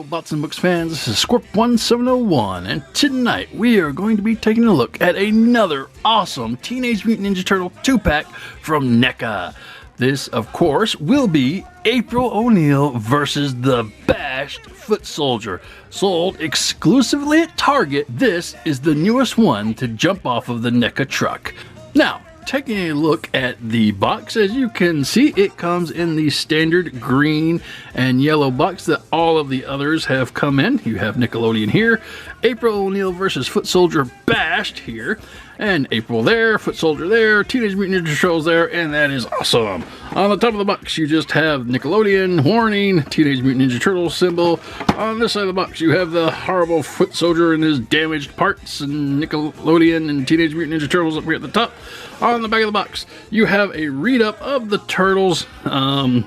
up, Bots and Books fans? This is Scorp 1701, and tonight we are going to be taking a look at another awesome Teenage Mutant Ninja Turtle 2-pack from Neca. This, of course, will be April O'Neil versus the Bashed Foot Soldier. Sold exclusively at Target, this is the newest one to jump off of the Neca truck. Now, taking a look at the box, as you can see, it comes in the standard green and yellow box that all of the others have come in. You have Nickelodeon here, April O'Neil versus Foot Soldier Bashed here, and April there, Foot Soldier there, Teenage Mutant Ninja Turtles there, and that is awesome. On the top of the box, you just have Nickelodeon, warning, Teenage Mutant Ninja Turtles symbol. On this side of the box, you have the horrible Foot Soldier and his damaged parts, and Nickelodeon and Teenage Mutant Ninja Turtles up here at the top. On the back of the box, you have a read-up of the Turtles,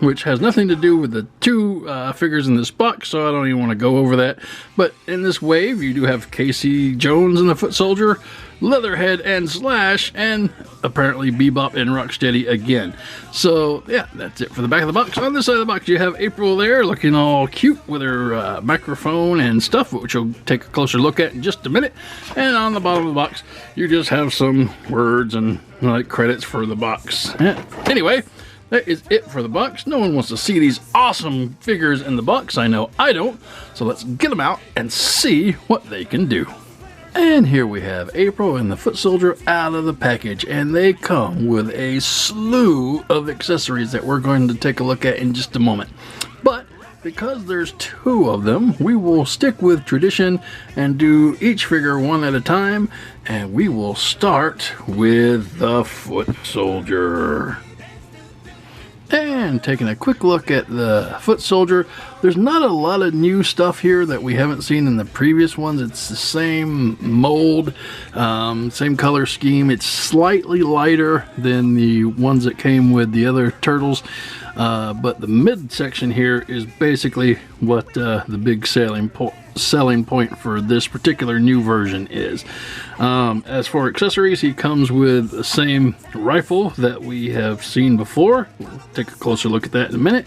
which has nothing to do with the two figures in this box, so I don't even want to go over that. But in this wave, you do have Casey Jones and the Foot Soldier, Leatherhead and Slash, and apparently Bebop and Rocksteady again. So, yeah, that's it for the back of the box. On this side of the box, you have April there, looking all cute with her microphone and stuff, which we'll take a closer look at in just a minute. And on the bottom of the box, you just have some words and like credits for the box. Anyway, that is it for the box. No one wants to see these awesome figures in the box. I know I don't. So let's get them out and see what they can do. And here we have April and the Foot Soldier out of the package, and they come with a slew of accessories that we're going to take a look at in just a moment. But because there's two of them, we will stick with tradition and do each figure one at a time, and we will start with the Foot Soldier. And taking a quick look at the Foot Soldier, there's not a lot of new stuff here that we haven't seen in the previous ones. It's the same mold, same color scheme. It's slightly lighter than the ones that came with the other Turtles, but the midsection here is basically what the big selling point for this particular new version is. As for accessories, he comes with the same rifle that we have seen before. We'll take a closer look at that in a minute.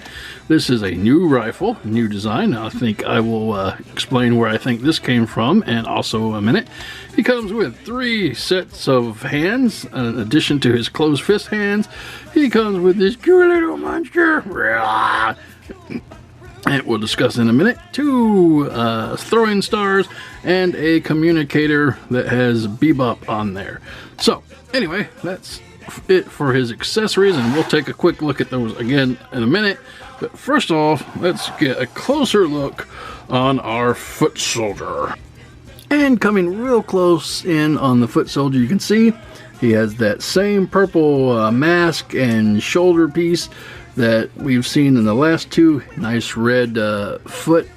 This is a new rifle, new design. I think I will explain where I think this came from and also a minute. He comes with 3 sets of hands in addition to his closed fist hands. He comes with this cute little monster, and we'll discuss in a minute, 2 throwing stars and a communicator that has Bebop on there. So anyway, that's it for his accessories, and we'll take a quick look at those again in a minute. But first off, let's get a closer look on our Foot Soldier. And coming real close in on the Foot Soldier, you can see he has that same purple mask and shoulder piece that we've seen in the last two. Nice red foot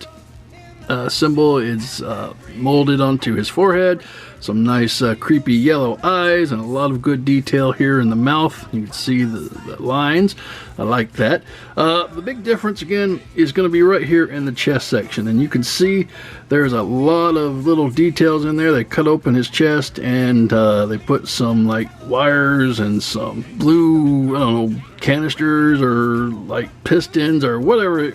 symbol is molded onto his forehead. Some nice creepy yellow eyes and a lot of good detail here in the mouth. You can see the lines. I like that. The big difference again is going to be right here in the chest section, and you can see there's a lot of little details in there. They cut open his chest and they put some like wires and some blue, I don't know, canisters or like pistons or whatever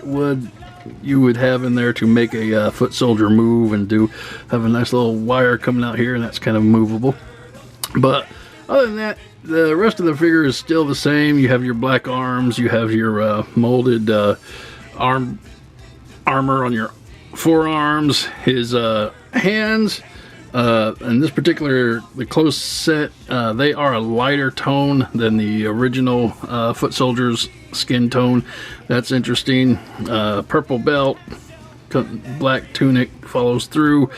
you would have in there to make a Foot Soldier move, and have a nice little wire coming out here, and that's kind of movable. But other than that, the rest of the figure is still the same. You have your black arms, you have your molded armor on your forearms, his hands. In this particular, the close set, they are a lighter tone than the original Foot Soldier's skin tone. That's interesting. Purple belt, black tunic follows through,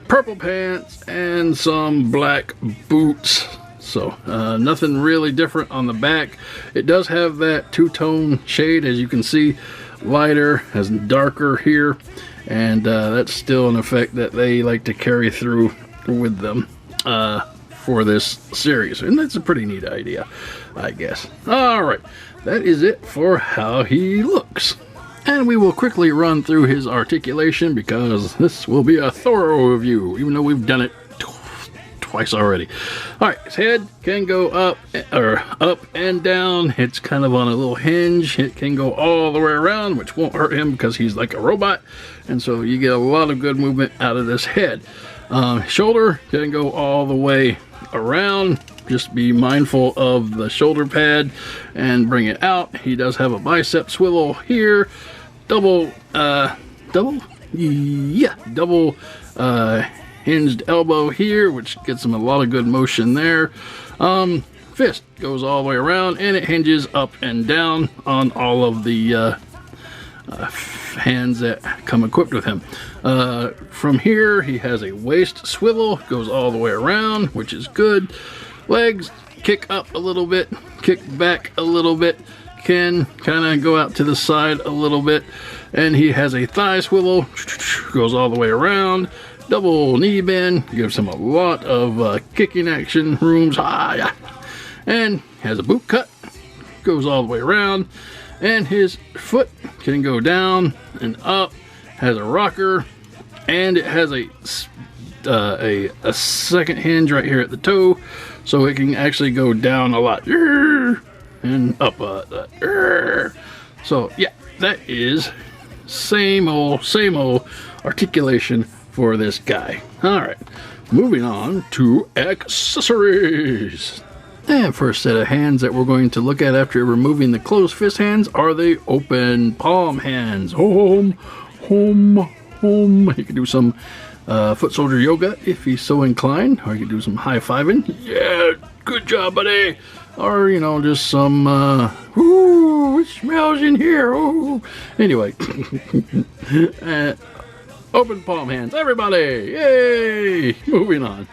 purple pants, and some black boots. So nothing really different on the back. It does have that two-tone shade, as you can see, lighter, has darker here, and that's still an effect that they like to carry through with them for this series, and that's a pretty neat idea, I guess. Alright, that is it for how he looks, and we will quickly run through his articulation because this will be a thorough review, even though we've done it twice already. All right, his head can go up and down. It's kind of on a little hinge. It can go all the way around, which won't hurt him because he's like a robot. And so you get a lot of good movement out of this head. Shoulder can go all the way around. Just be mindful of the shoulder pad and bring it out. He does have a bicep swivel here. Double hinged elbow here, which gets him a lot of good motion there. Fist goes all the way around, and it hinges up and down on all of the hands that come equipped with him. From here, he has a waist swivel, goes all the way around, which is good. Legs kick up a little bit, kick back a little bit, can kind of go out to the side a little bit, and he has a thigh swivel, goes all the way around. Double knee bend, gives him a lot of kicking action rooms, and has a boot cut, goes all the way around, and his foot can go down and up, has a rocker, and it has a second hinge right here at the toe, so it can actually go down a lot and up so yeah, that is same old articulation for this guy. All right, moving on to accessories. And first set of hands that we're going to look at after removing the closed fist hands are the open palm hands. Home. He can do some foot soldier yoga if he's so inclined, or he can do some high-fiving. Yeah, good job, buddy. Or, just some, ooh, it smells in here. Ooh. Anyway, open palm hands, everybody. Yay! Moving on.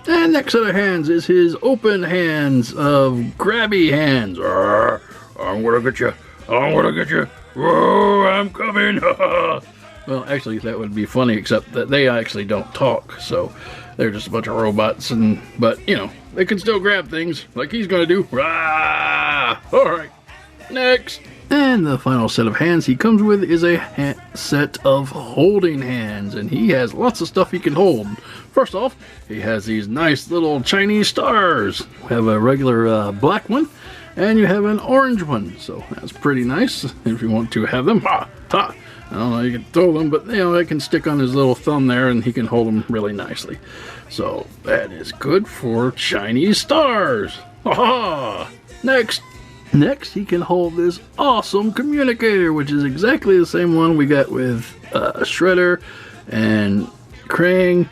And next set of hands is his open hands of grabby hands. I'm gonna get you. Oh, I'm coming. Well, actually, that would be funny, except that they actually don't talk, so they're just a bunch of robots. But they can still grab things like he's gonna do. All right, next. And the final set of hands he comes with is a set of holding hands, and he has lots of stuff he can hold. First off, he has these nice little Chinese stars. We have a regular black one, and you have an orange one, so that's pretty nice if you want to have them. I don't know, you can throw them, but they can stick on his little thumb there, and he can hold them really nicely. So that is good for Chinese stars. Next, he can hold this awesome communicator, which is exactly the same one we got with Shredder and Krang.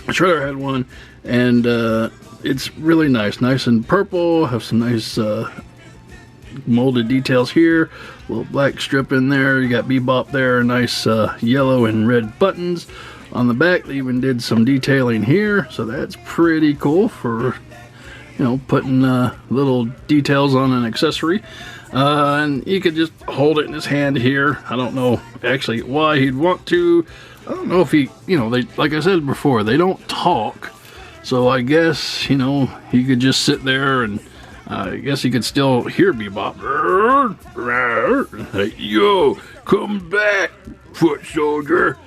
Shredder had one, and it's really nice and purple. Have some nice molded details here, a little black strip in there. You got Bebop there, nice yellow and red buttons on the back. They even did some detailing here, so that's pretty cool for putting little details on an accessory. And you could just hold it in his hand here. I don't know actually why he'd want to. I don't know if he, they, like I said before, they don't talk, so I guess he could just sit there, and I guess he could still hear Bebop. Hey, yo, come back, foot soldier.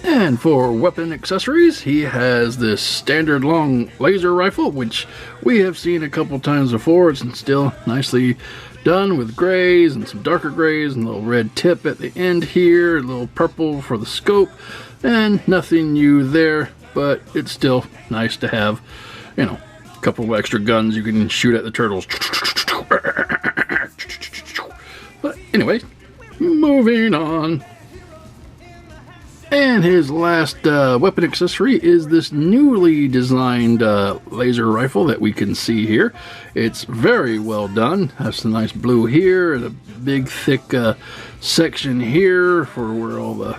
And for weapon accessories, he has this standard long laser rifle, which we have seen a couple times before. It's still nicely done with grays and some darker grays and a little red tip at the end here, a little purple for the scope, and nothing new there, but it's still nice to have, a couple of extra guns you can shoot at the turtles. But anyway, moving on. And his last weapon accessory is this newly designed laser rifle that we can see here. It's very well done. Has some nice blue here and a big thick section here for where all the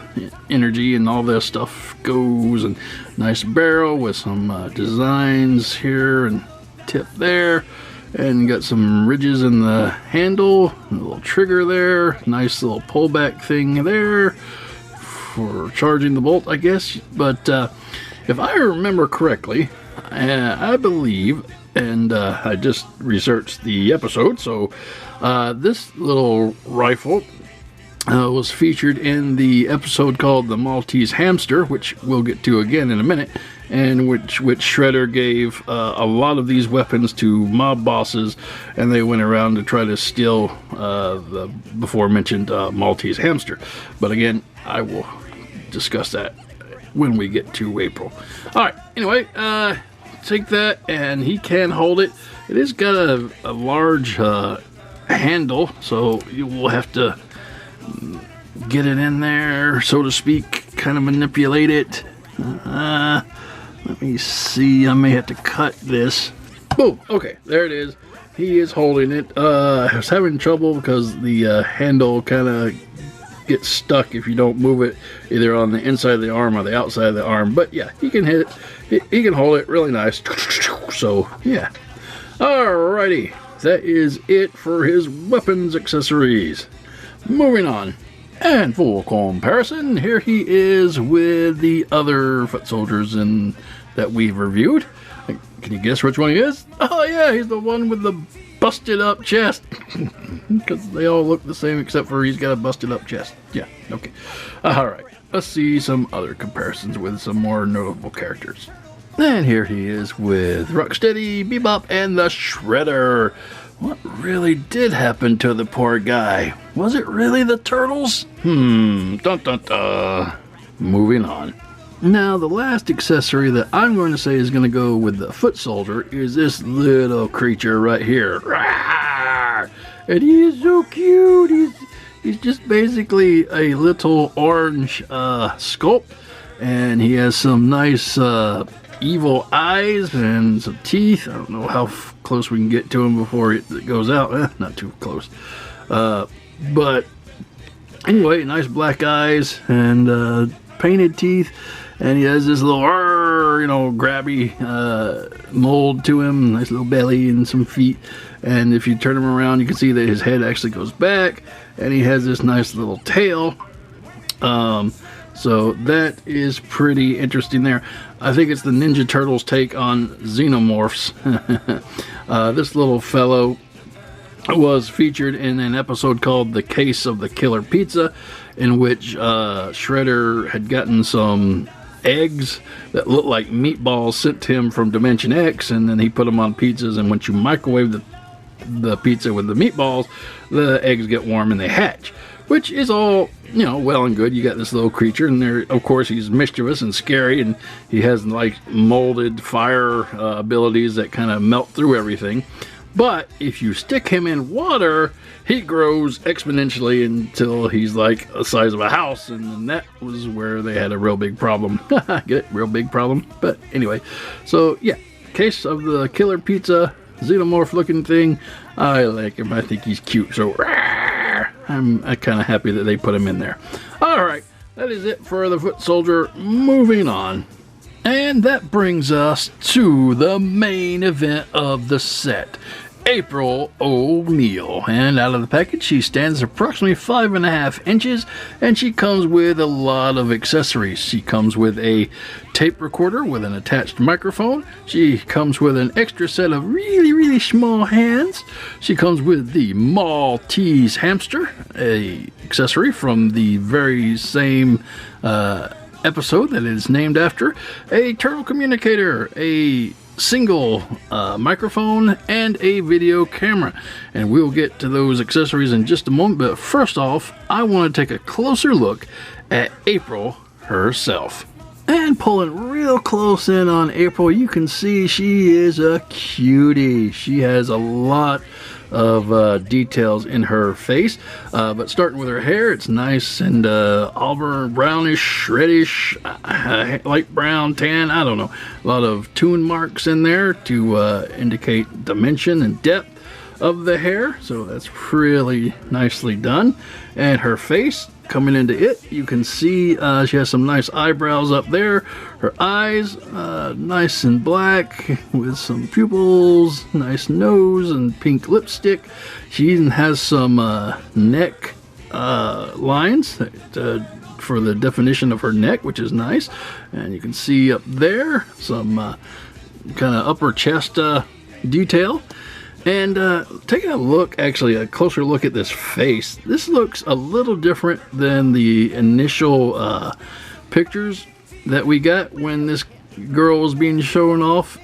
energy and all this stuff goes. And nice barrel with some designs here and tip there. And got some ridges in the handle, a little trigger there. Nice little pullback thing there for charging the bolt, I guess. But if I remember correctly, I believe, and I just researched the episode, so this little rifle was featured in the episode called The Maltese Hamster, which we'll get to again in a minute, and which Shredder gave a lot of these weapons to mob bosses, and they went around to try to steal the before mentioned Maltese Hamster. But again, I will discuss that when we get to April. Alright, anyway, take that, and he can hold it. It has got a large handle, so you will have to get it in there, so to speak, kind of manipulate it. Let me see, I may have to cut this. Boom, okay, there it is. He is holding it. I was having trouble because the handle kind of gets stuck if you don't move it either on the inside of the arm or the outside of the arm. But yeah, he can hit it. He can hold it really nice. So yeah. Alrighty, that is it for his weapons accessories. Moving on. And for comparison, here he is with the other foot soldiers that we've reviewed. Can you guess which one he is? Oh yeah, he's the one with the busted up chest. Because they all look the same except for he's got a busted up chest. Yeah, okay. Alright, let's see some other comparisons with some more notable characters. And here he is with Rocksteady, Bebop, and the Shredder. What really did happen to the poor guy? Was it really the turtles? Dun dun dun. Moving on. Now, the last accessory that I'm going to say is going to go with the foot soldier is this little creature right here. Rawr! And he is so cute. He's just basically a little orange sculpt, and he has some nice evil eyes and some teeth. I don't know how close we can get to him before it goes out. Not too close. But anyway, nice black eyes and painted teeth. And he has this little, grabby mold to him. Nice little belly and some feet. And if you turn him around, you can see that his head actually goes back. And he has this nice little tail. So that is pretty interesting there. I think it's the Ninja Turtles' take on xenomorphs. This little fellow was featured in an episode called The Case of the Killer Pizza, in which Shredder had gotten some eggs that looked like meatballs sent to him from Dimension X, and then he put them on pizzas, and once you microwave the pizza with the meatballs, the eggs get warm and they hatch. Which is all, well and good. You got this little creature, and there, of course, he's mischievous and scary, and he has like molded fire abilities that kind of melt through everything. But if you stick him in water, he grows exponentially until he's like the size of a house, and then that was where they had a real big problem. Get it? Real big problem. But anyway, so yeah, Case of the Killer Pizza, xenomorph looking thing. I like him. I think he's cute. So I'm kind of happy that they put him in there. Alright, that is it for the foot soldier. Moving on. And that brings us to the main event of the set. April O'Neil. And out of the package, she stands approximately 5.5 inches, and she comes with a lot of accessories. She comes with a tape recorder with an attached microphone. She comes with an extra set of really small hands. She comes with the Maltese Hamster, a accessory from the very same episode that it is named after, a turtle communicator, a single microphone, and a video camera. And we'll get to those accessories in just a moment, but first off, I want to take a closer look at April herself. And pulling real close in on April, you can see she is a cutie. She has a lot of details in her face, but starting with her hair, it's nice and auburn, brownish, reddish, light brown, tan, I don't know. A lot of tune marks in there to indicate dimension and depth of the hair, so that's really nicely done. And her face, coming into it, you can see she has some nice eyebrows up there. Her eyes, nice and black with some pupils, nice nose and pink lipstick. She even has some neck lines for the definition of her neck, which is nice. And you can see up there some kind of upper chest detail. And taking a look, actually a closer look at this face, this looks a little different than the initial pictures that we got when this girl was being shown off.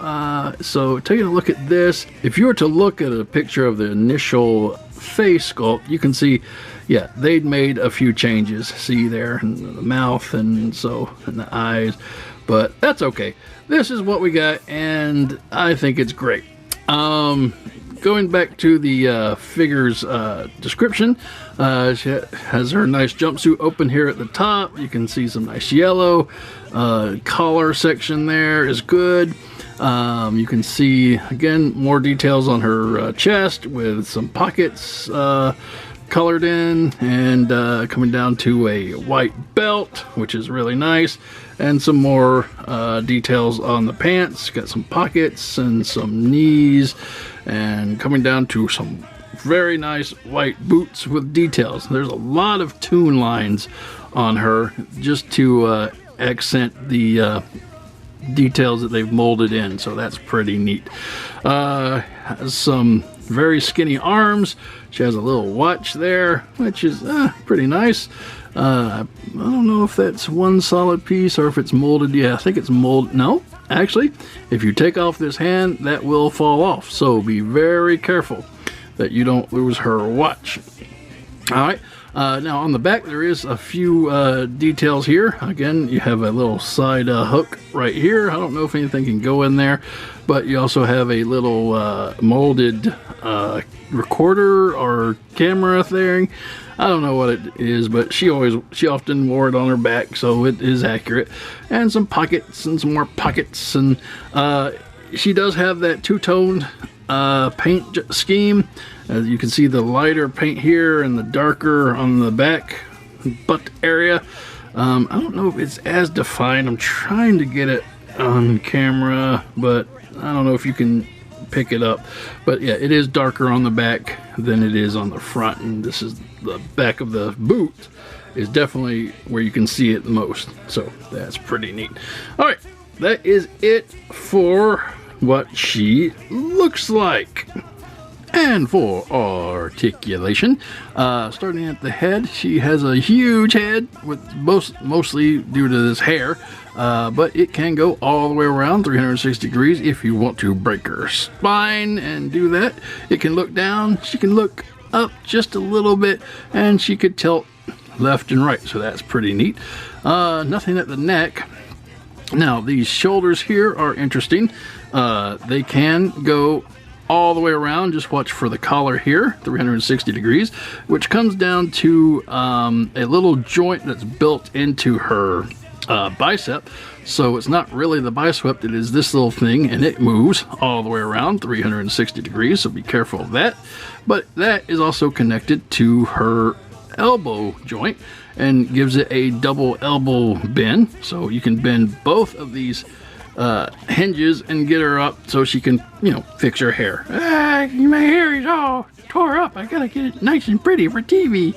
So taking a look at this, if you were to look at a picture of the initial face sculpt, you can see, yeah, they'd made a few changes. See there, and the mouth and the eyes, but that's okay. This is what we got, and I think it's great. Going back to the figure's description, she has her nice jumpsuit open here at the top. You can see some nice yellow. Collar section there is good. You can see, again, more details on her chest with some pockets colored in, and coming down to a white belt, which is really nice, and some more details on the pants. Got some pockets and some knees, and coming down to some very nice white boots with details. There's a lot of tune lines on her just to accent the details that they've molded in, so that's pretty neat. Has some very skinny arms. She has a little watch there, which is pretty nice. I don't know if that's one solid piece or if it's molded. Yeah, I think it's molded. No, actually, if you take off this hand, that will fall off, so be very careful that you don't lose her watch. All right. Now on the back there is a few details here. Again, you have a little side hook right here. I don't know if anything can go in there, but you also have a little molded recorder or camera thing. I don't know what it is, but she often wore it on her back, so it is accurate. And some pockets and some more pockets, and she does have that two-toned paint scheme. As you can see, the lighter paint here and the darker on the back butt area. I don't know if it's as defined. I'm trying to get it on camera, but I don't know if you can pick it up. But yeah, it is darker on the back than it is on the front, and this is the back of the boot is definitely where you can see it the most. So that's pretty neat. All right, that is it for what she looks like. And for articulation, starting at the head, she has a huge head with mostly due to this hair, but it can go all the way around 360 degrees if you want to break her spine and do that. It can look down, she can look up just a little bit, and she could tilt left and right, so that's pretty neat. Nothing at the neck. Now these shoulders here are interesting. They can go all the way around. Just watch for the collar here, 360 degrees, which comes down to a little joint that's built into her bicep. So it's not really the bicep, it is this little thing, and it moves all the way around 360 degrees, so be careful of that. But that is also connected to her elbow joint and gives it a double elbow bend, so you can bend both of these hinges and get her up so she can, fix her hair. My hair is all tore up. I gotta get it nice and pretty for TV.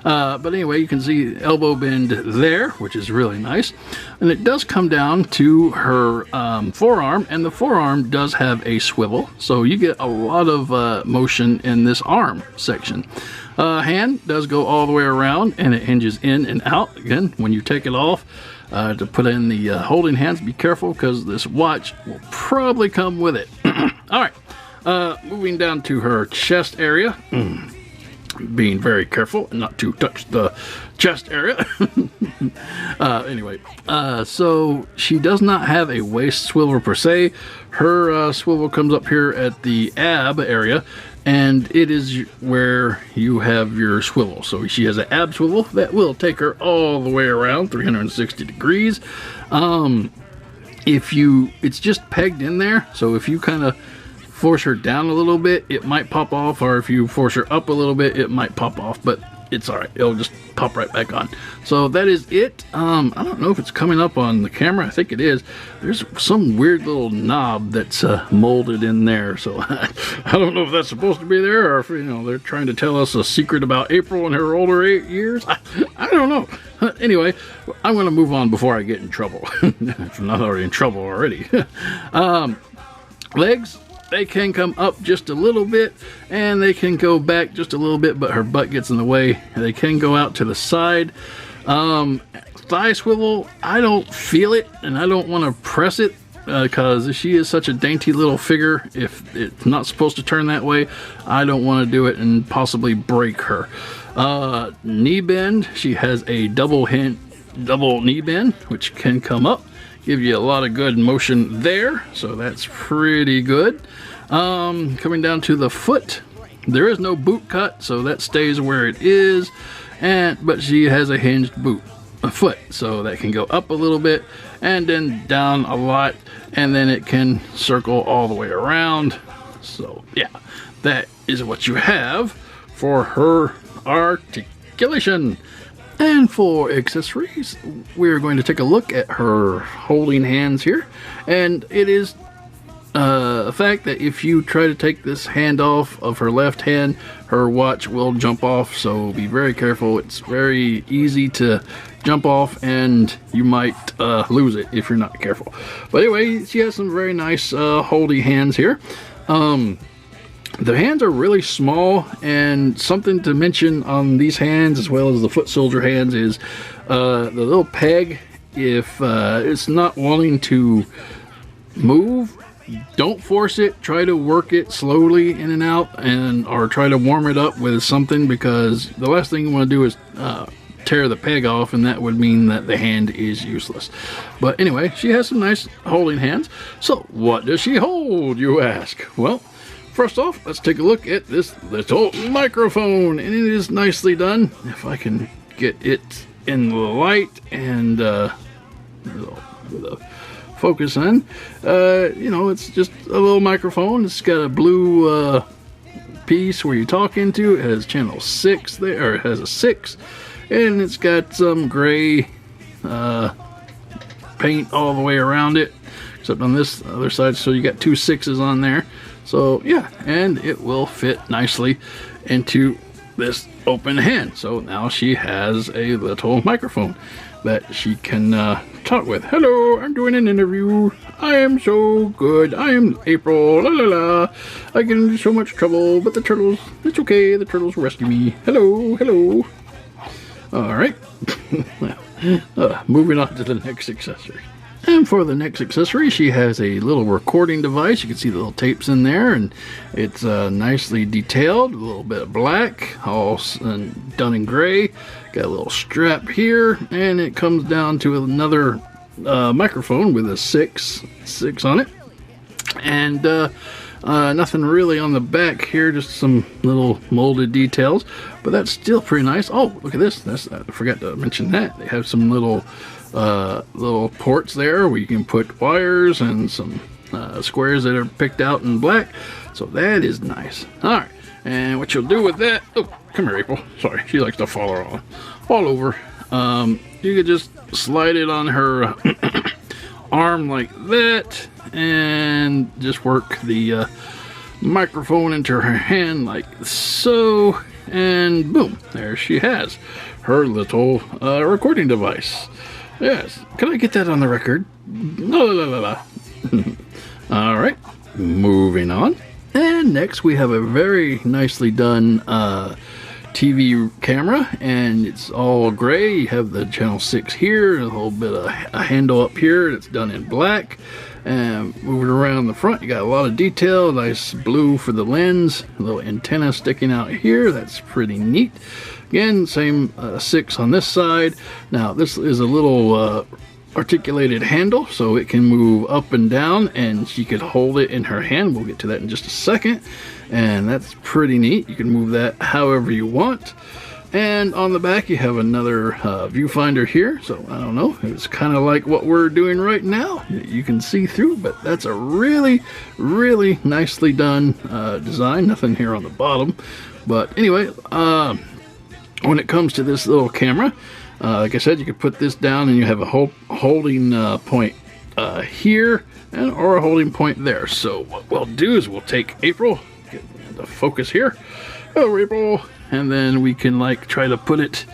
But anyway, you can see elbow bend there, which is really nice. And it does come down to her forearm, and the forearm does have a swivel, so you get a lot of motion in this arm section. Hand does go all the way around, and it hinges in and out. Again, when you take it off, to put in the holding hands, be careful because this watch will probably come with it. All right, moving down to her chest area, being very careful not to touch the chest area. Anyway, so she does not have a waist swivel per se. Her swivel comes up here at the ab area, and it is where you have your swivel. So she has an ab swivel that will take her all the way around 360 degrees. It's just pegged in there, so if you kind of force her down a little bit, it might pop off, or if you force her up a little bit, it might pop off, but it's all right. It'll just pop right back on. So that is it. I don't know if it's coming up on the camera. I think it is. There's some weird little knob that's molded in there. So I don't know if that's supposed to be there, or if they're trying to tell us a secret about April and her older years. I don't know. Anyway, I'm going to move on before I get in trouble. If I'm not already in trouble already. Legs. they can come up just a little bit, and they can go back just a little bit, but her butt gets in the way. They can go out to the side. Thigh swivel, I don't feel it, and I don't want to press it, because she is such a dainty little figure. If it's not supposed to turn that way, I don't want to do it and possibly break her. Knee bend, she has a double knee bend, which can come up, give you a lot of good motion there, so that's pretty good. Coming down to the foot, there is no boot cut, so that stays where it is, but she has a hinged foot, so that can go up a little bit and then down a lot, and then it can circle all the way around. So yeah, that is what you have for her articulation. And for accessories, we're going to take a look at her holding hands here, and it is a fact that if you try to take this hand off of her left hand, her watch will jump off, so be very careful. It's very easy to jump off, and you might lose it if you're not careful. But anyway, she has some very nice holding hands here. The hands are really small, and something to mention on these hands as well as the foot soldier hands is the little peg. If it's not wanting to move, don't force it. Try to work it slowly in and out, or try to warm it up with something, because the last thing you want to do is tear the peg off, and that would mean that the hand is useless. But anyway, she has some nice holding hands. So what does she hold, you ask? Well, first off, let's take a look at this little microphone, and it is nicely done. If I can get it in the light and with a focus on, you know, it's just a little microphone. It's got a blue piece where you talk into. It has channel 6 there, or it has a 6, and it's got some gray paint all the way around it, except on this other side, so you got 2 6s on there. So yeah, and it will fit nicely into this open hand. So now she has a little microphone that she can talk with. Hello, I'm doing an interview. I am so good. I am April. La la la. I get into so much trouble, but the turtles, it's okay. The turtles rescue me. Hello, hello. All right. Moving on to the next accessory. And for the next accessory, she has a little recording device. You can see the little tapes in there, and it's nicely detailed. A little bit of black, all done in gray. Got a little strap here, and it comes down to another microphone with a 6 on it. And nothing really on the back here, just some little molded details, but that's still pretty nice. Oh, look at this. I forgot to mention that. They have some little ports there where you can put wires and some squares that are picked out in black, so that is nice. All right, and what you'll do with that, oh, come here, April. Sorry, she likes to fall all over. You could just slide it on her arm like that, and just work the microphone into her hand like so, and boom, there she has her little recording device. Yes, can I get that on the record? No. All right, moving on. And next we have a very nicely done TV camera, and it's all gray. You have the channel 6 here, a little bit of a handle up here that's done in black. And moving around the front, you got a lot of detail. Nice blue for the lens, a little antenna sticking out here. That's pretty neat. Again, same 6 on this side. Now this is a little articulated handle, so it can move up and down, and she could hold it in her hand. We'll get to that in just a second, and that's pretty neat. You can move that however you want. And on the back you have another viewfinder here, so I don't know, it's kind of like what we're doing right now. You can see through, but that's a really nicely done design. Nothing here on the bottom, but anyway, when it comes to this little camera, like I said, you can put this down and you have a holding point here, or a holding point there. So what we'll do is we'll take April, get the focus here. Oh, April. And then we can like try to put it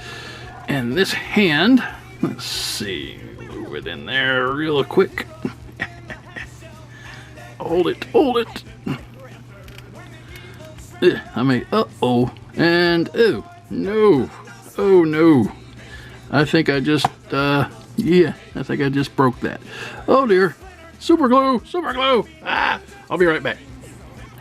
in this hand. Let's see, move it in there real quick. Hold it. And oh no, oh no. I think I just, yeah, I think I just broke that. Oh dear, super glue, super glue. Ah, I'll be right back.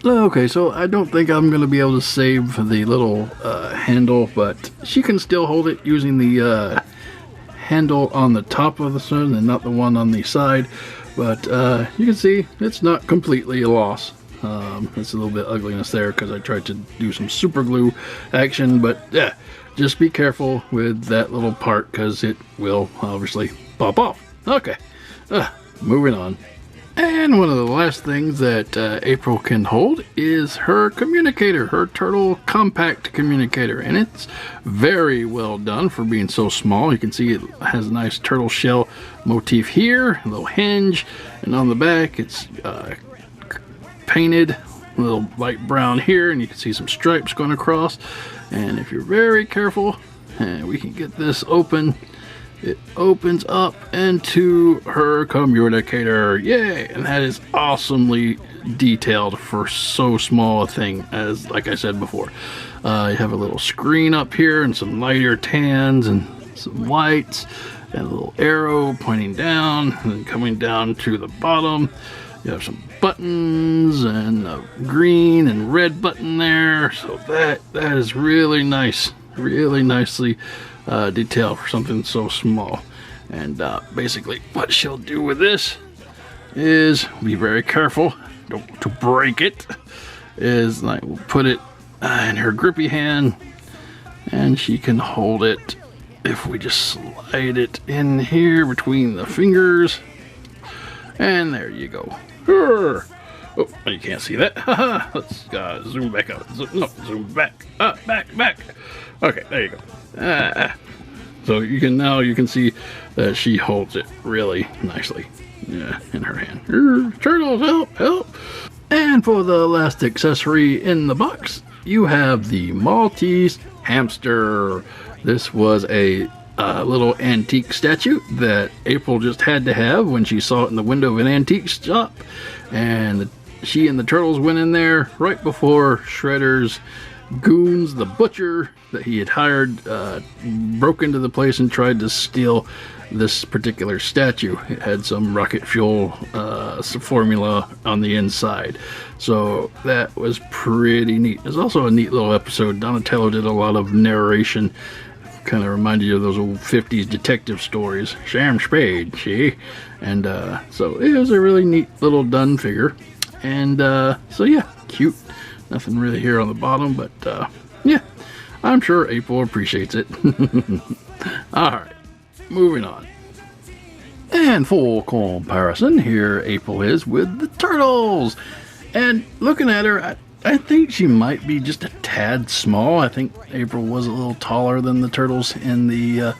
Okay, so I don't think I'm going to be able to save the little handle, but she can still hold it using the handle on the top of the sun and not the one on the side. But you can see it's not completely a loss. It's a little bit ugliness there because I tried to do some super glue action, but yeah, just be careful with that little part because it will obviously pop off. Okay, moving on. And one of the last things that April can hold is her communicator, her turtle compact communicator. And it's very well done for being so small. You can see it has a nice turtle shell motif here, a little hinge, and on the back it's painted a little light brown here, and you can see some stripes going across. And if you're very careful, and we can get this open, it opens up into her communicator. Yay! And that is awesomely detailed for so small a thing, as like I said before. You have a little screen up here and some lighter tans and some whites and a little arrow pointing down and coming down to the bottom. You have some buttons and a green and red button there. So that is really nice, really nicely detail for something so small. And basically what she'll do with this is be very careful to break it, is like we'll put it in her grippy hand and she can hold it if we just slide it in here between the fingers, and there you go. Oh, you can't see that. Let's zoom back up. Zoom back. Back. Okay, there you go. So you can see that she holds it really nicely, in her hand. Turtles, help! And for the last accessory in the box, you have the Maltese hamster. This was a little antique statue that April just had to have when she saw it in the window of an antique shop, and she and the turtles went in there right before Shredder's goons, the butcher that he had hired, broke into the place and tried to steal this particular statue. It had some rocket fuel formula on the inside, so that was pretty neat. There's also a neat little episode. Donatello did a lot of narration, kind of reminded you of those old 50s detective stories. Sam Spade, see? And so it was a really neat little done figure. And so yeah, cute. Nothing really here on the bottom, but yeah, I'm sure April appreciates it. Alright, moving on. And for comparison, here April is with the turtles. And looking at her, I think she might be just a tad small. I think April was a little taller than the turtles in the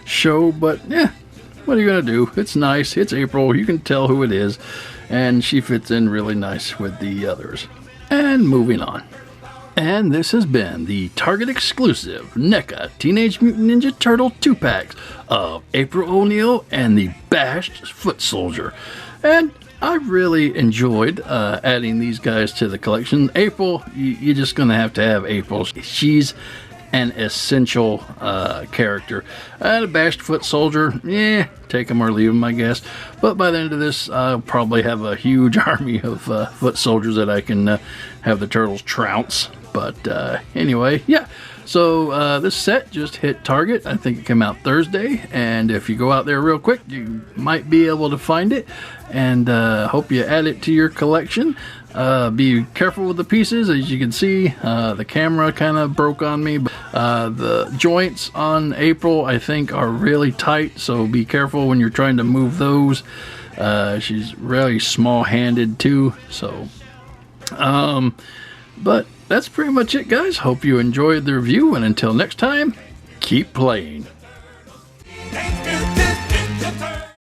show, but yeah, what are you gonna do? It's nice. It's April. You can tell who it is, and she fits in really nice with the others. And moving on. And this has been the Target exclusive NECA Teenage Mutant Ninja Turtle 2-packs of April O'Neil and the Bashed Foot Soldier. And I really enjoyed adding these guys to the collection. April, you're just going to have April. She's an essential character. And a Bashed Foot Soldier, take him or leave him, I guess. But by the end of this, I'll probably have a huge army of foot soldiers that I can have the turtles trounce. But anyway, yeah. So this set just hit Target. I think it came out Thursday. And if you go out there real quick, you might be able to find it. And hope you add it to your collection. Be careful with the pieces. As you can see, the camera kind of broke on me. But, the joints on April, I think, are really tight. So be careful when you're trying to move those. She's really small-handed too. So, but that's pretty much it, guys. Hope you enjoyed the review. And until next time, keep playing.